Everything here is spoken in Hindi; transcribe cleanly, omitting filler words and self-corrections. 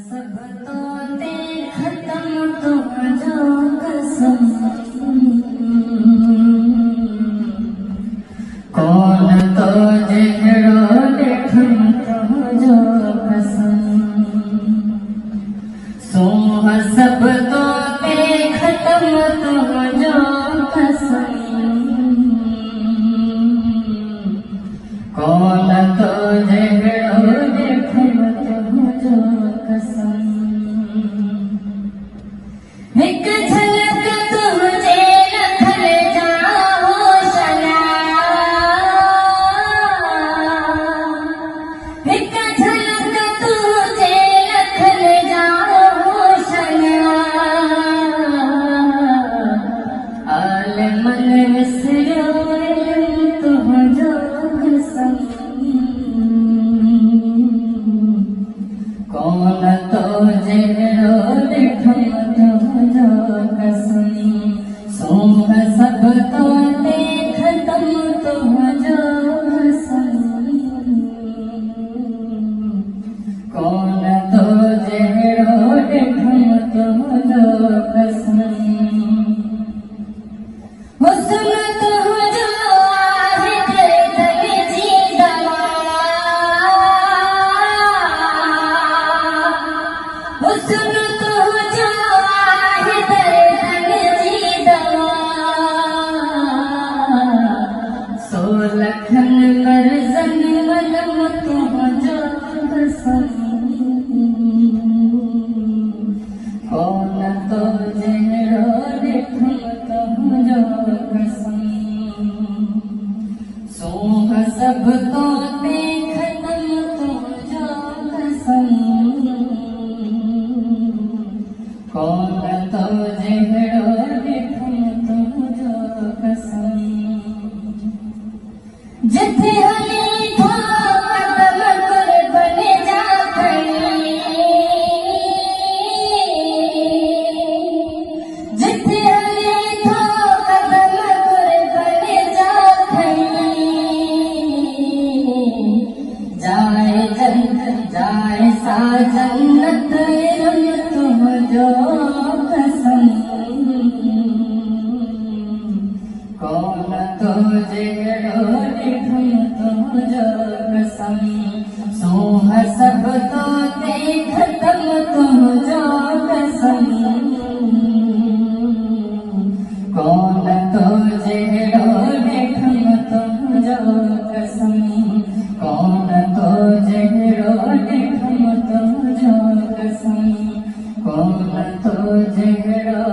सब तो ते खत्म तो जो कसम कौन तो जहरो देखम तो जो कसम सोह सब तो ते खत्म तो जो कसम कौन तो जहरो देखम तो जो कसम एक झलक तुझे लखल जाओ शला एक झलक तुझे लखल जाओ शला आल मन विसरो तुम जो कसम कौन तो जहरो देखम तो जो कसम सोह सब तो ते खत्म तो जो कसम कौन तो जहरो देखम तो जो कसम हुस्न तो जो आहे तेरे तले जी दवा हुस्न तो जो आहे तेरे तले जी दवा सो लखन मरजन मलम तो जो कसम कौन तो जहरो देखम तो जो कसम सोह सब तो ते खत्म तो जो कसम कौन तो जहरो देखम तो जो कसम जिथे हली था कदम कर बने जा खड़ी जिथे हली था कदम कर बने जा खड़ी जाए जन्नत जाए सा जन्नत रम तुम जो कसम कौन तो जहरो देखम तो जो कसम सोह सब तो ते खत्म तो जो कसम कौन तो जहरो देखम तो जो कसम कौन तो जहरो देखम तो जो कसम कौन तो जहरो